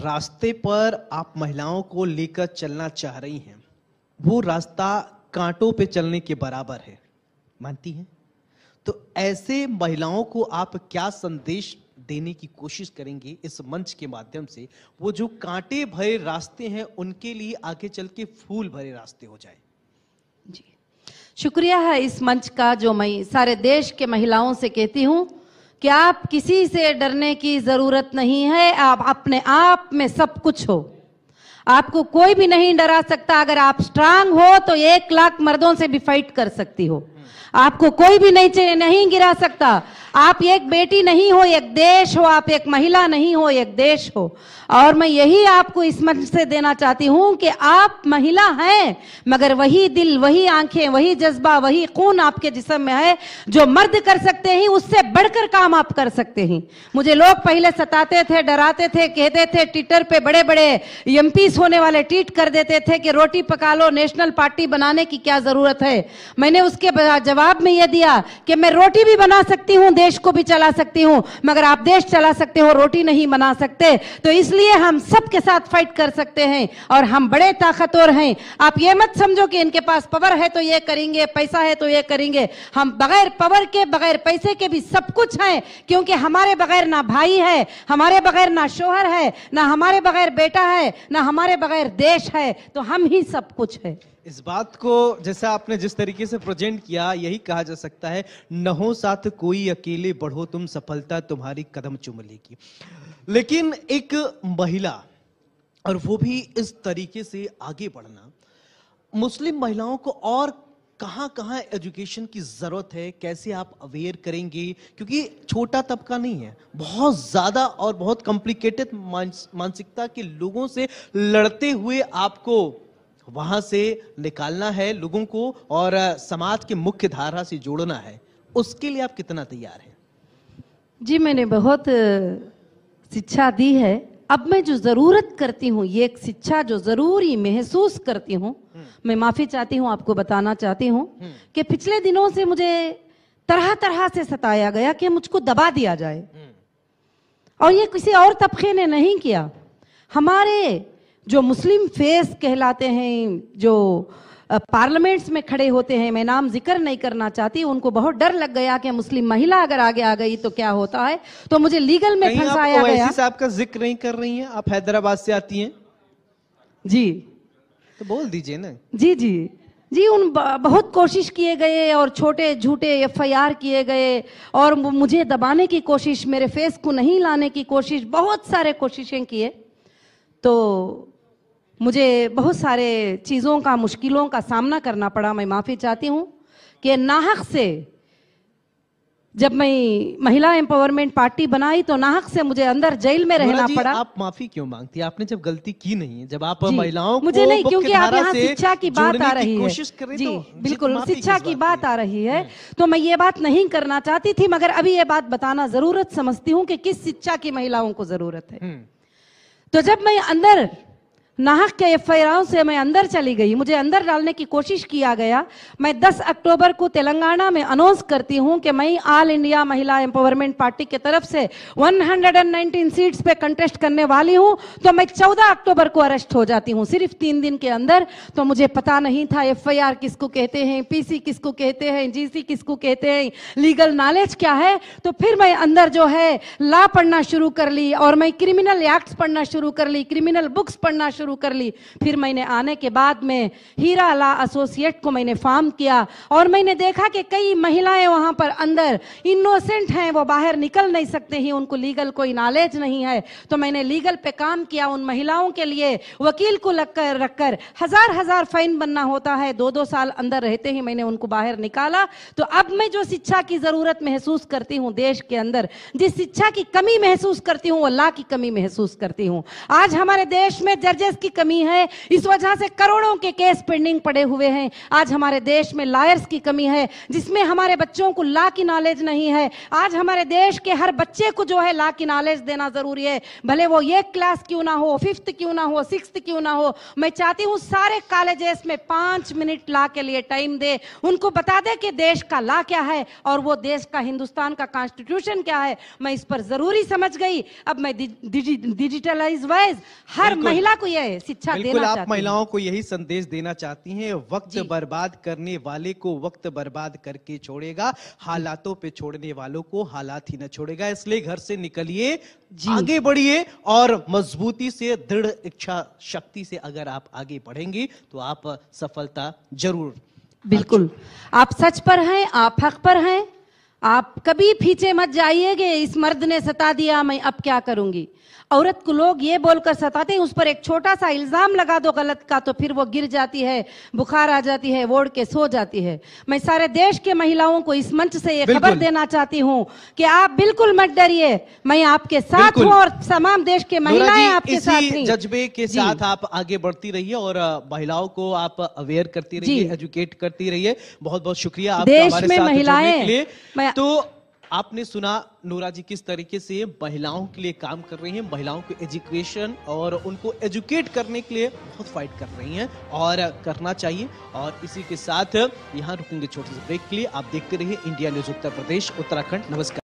रास्ते पर आप महिलाओं को लेकर चलना चाह रही हैं, वो रास्ता कांटों पे चलने के बराबर है, मानती हैं? तो ऐसे महिलाओं को आप क्या संदेश देने की कोशिश करेंगे इस मंच के माध्यम से, वो जो कांटे भरे रास्ते हैं उनके लिए आगे चल के फूल भरे रास्ते हो जाए? जी, शुक्रिया है इस मंच का, जो मैं सारे देश के महिलाओं से कहती हूँ कि आप किसी से डरने की जरूरत नहीं है, आप अपने आप में सब कुछ हो, आपको कोई भी नहीं डरा सकता। अगर आप स्ट्रांग हो तो 1 लाख मर्दों से भी फाइट कर सकती हो, आपको कोई भी नहीं गिरा सकता। आप एक बेटी नहीं हो, एक देश हो, आप एक महिला नहीं हो, एक देश हो। और मैं यही आपको इस मंच से देना चाहती हूं कि आप महिला हैं, मगर वही दिल, वही आंखें, वही जज्बा, वही खून आपके जिस्म में है जो मर्द कर सकते हैं, उससे बढ़कर काम आप कर सकते हैं। मुझे लोग पहले सताते थे, डराते थे, कहते थे, ट्विटर पे बड़े बड़े एमपीस होने वाले ट्वीट कर देते थे कि रोटी पका लो, नेशनल पार्टी बनाने की क्या जरूरत है। मैंने उसके जवाब में यह दिया कि मैं रोटी भी बना सकती हूं, देश को भी चला सकती हूं, मगर आप देश चला सकते हो, रोटी नहीं बना सकते। तो इसलिए हम सबके साथ फाइट कर सकते हैं और हम बड़े ताकतवर हैं। आप ये मत समझो कि इनके पास पावर है तो ये करेंगे, पैसा है तो ये करेंगे। हम बगैर पावर के, बगैर पैसे के भी सब कुछ हैं, क्योंकि हमारे बगैर ना भाई है, हमारे बगैर ना शोहर है, ना हमारे बगैर बेटा है, ना हमारे बगैर देश है, तो हम ही सब कुछ है। इस बात को जैसा आपने जिस तरीके से प्रेजेंट किया, यही कहा जा सकता है, न हो साथ कोई, अकेले बढ़ो तुम, सफलता तुम्हारी कदम चूम लेगी। लेकिन एक महिला, और वो भी इस तरीके से आगे बढ़ना, मुस्लिम महिलाओं को और कहां कहां एजुकेशन की जरूरत है, कैसे आप अवेयर करेंगे? क्योंकि छोटा तबका नहीं है, बहुत ज्यादा और बहुत कॉम्प्लिकेटेड मानसिकता के लोगों से लड़ते हुए आपको वहां से निकालना है लोगों को और समाज के मुख्य धारा से जोड़ना है। उसके लिए आप कितना तैयार हैं? जी, मैंने बहुत शिक्षा दी है। अब मैं जो जरूरत करती हूँ, ये एक शिक्षा जो जरूरी महसूस करती हूँ, मैं माफी चाहती हूँ, आपको बताना चाहती हूँ कि पिछले दिनों से मुझे तरह तरह से सताया गया कि मुझको दबा दिया जाए, और ये किसी और तबके ने नहीं किया। हमारे जो मुस्लिम फेस कहलाते हैं, जो पार्लियामेंट्स में खड़े होते हैं, मैं नाम जिक्र नहीं करना चाहती, उनको बहुत डर लग गया कि मुस्लिम महिला अगर आगे आ गई तो क्या होता है, तो मुझे लीगल में फंसाया गया। आप साहब का जिक्र नहीं कर रही हैं, आप हैदराबाद से आती हैं जी, तो बोल दीजिए ना। जी जी जी, बहुत कोशिश किए गए और छोटे झूठे FIR किए गए और मुझे दबाने की कोशिश, मेरे फेस को नहीं लाने की कोशिश, बहुत सारे कोशिशें किए। तो मुझे बहुत सारे चीज़ों का, मुश्किलों का सामना करना पड़ा। मैं माफ़ी चाहती हूँ कि नाहक से जब मैं महिला एम्पावरमेंट पार्टी बनाई तो नाहक से मुझे अंदर जेल में रहना पड़ा। आप माफी क्यों मांगती हैं? आपने जब गलती की नहीं है, जब आप महिलाओं को मुझे नहीं, क्योंकि आप यहाँ शिक्षा की बात आ रही है जी, तो बिल्कुल शिक्षा की बात आ रही है, तो मैं ये बात नहीं करना चाहती थी, मगर अभी ये बात बताना जरूरत समझती हूँ कि किस शिक्षा की महिलाओं को जरूरत है। तो जब मैं अंदर नाहक के FIR से मैं अंदर चली गई, मुझे अंदर डालने की कोशिश किया गया। मैं 10 अक्टूबर को तेलंगाना में अनाउंस करती हूं कि मैं ऑल इंडिया महिला एम्पावरमेंट पार्टी की तरफ से 119 सीट्स पे कंटेस्ट करने वाली हूं, तो मैं 14 अक्टूबर को अरेस्ट हो जाती हूं, सिर्फ 3 दिन के अंदर। तो मुझे पता नहीं था FIR किसको कहते हैं, PC किसको कहते हैं, GC किसको कहते हैं, लीगल नॉलेज क्या है। तो फिर मैं अंदर जो है लॉ पढ़ना शुरू कर ली और मैं क्रिमिनल एक्ट्स पढ़ना शुरू कर ली, क्रिमिनल बुक्स पढ़ना शुरू कर ली। फिर मैंने आने के बाद में हीरा लॉ एसोसिएट को मैंने फॉर्म किया और मैंने देखा कि कई महिलाएं वहां पर अंदर इनोसेंट हैं, वो बाहर निकल नहीं सकते ही, उनको लीगल कोई नॉलेज नहीं है। तो मैंने लीगल पे काम किया, उन महिलाओं के लिए वकील को रखकर हजार फाइन बनना होता है, 2-2 साल अंदर रहते ही मैंने उनको बाहर निकाला। तो अब मैं जो शिक्षा की जरूरत महसूस करती हूँ देश के अंदर, जिस शिक्षा की कमी महसूस करती हूँ, वो लॉ की कमी महसूस करती हूँ। आज हमारे देश में जजेस विटनेस की कमी है, इस वजह से करोड़ों के केस पेंडिंग पड़े हुए हैं। आज हमारे देश में लॉयर्स की कमी है, जिसमें हमारे बच्चों को लॉ की नॉलेज नहीं है। आज हमारे देश के हर बच्चे को जो है लॉ की नॉलेज देना जरूरी है, भले वो ये क्लास क्यों ना हो, 5th क्यों ना हो, 6th क्यों ना हो। मैं चाहती हूँ सारे कॉलेजेस में 5 मिनट लॉ के लिए टाइम दे, उनको बता दे कि देश का लॉ क्या है और वो देश का, हिंदुस्तान का कॉन्स्टिट्यूशन क्या है। मैं इस पर जरूरी समझ गई। अब मैं डिजिटलाइज वाइज हर महिला को यह शिक्षा देना चाहती हूँ। आप महिलाओं को यही संदेश देना चाहती हैं, वक्त बर्बाद करने वाले को वक्त बर्बाद करके छोड़ेगा, हालातों पे छोड़ने वालों को हालात ही न छोड़ेगा। इसलिए घर से निकलिए, आगे बढ़िए और मजबूती से, दृढ़ इच्छा शक्ति से अगर आप आगे बढ़ेंगे तो आप सफलता जरूर। बिल्कुल, आप सच पर हैं, आप हक पर हैं, आप कभी पीछे मत जाइएगे। इस मर्द ने सता दिया, मैं अब क्या करूंगी। औरत को लोग ये बोलकर सताते हैं, उस पर एक छोटा सा इल्जाम लगा दो गलत का तो फिर वो गिर जाती है, बुखार आ जाती है, ओढ़ के सो जाती है। मैं सारे देश के महिलाओं को इस मंच से ये खबर देना चाहती हूँ कि आप बिल्कुल मत डरिए, मैं आपके साथ हूँ और तमाम देश के महिलाएं आपके साथ हैं। जज्बे के साथ आप आगे बढ़ती रहिए और महिलाओं को आप अवेयर करती रहिए, एजुकेट करती रहिए। बहुत बहुत शुक्रिया आपका देश में महिलाएं। तो आपने सुना नूरा जी किस तरीके से महिलाओं के लिए काम कर रही हैं, महिलाओं को एजुकेशन और उनको एजुकेट करने के लिए बहुत फाइट कर रही हैं और करना चाहिए। और इसी के साथ यहाँ रुकेंगे छोटे से ब्रेक के लिए। आप देखते रहिए इंडिया न्यूज उत्तर प्रदेश उत्तराखंड। नमस्कार।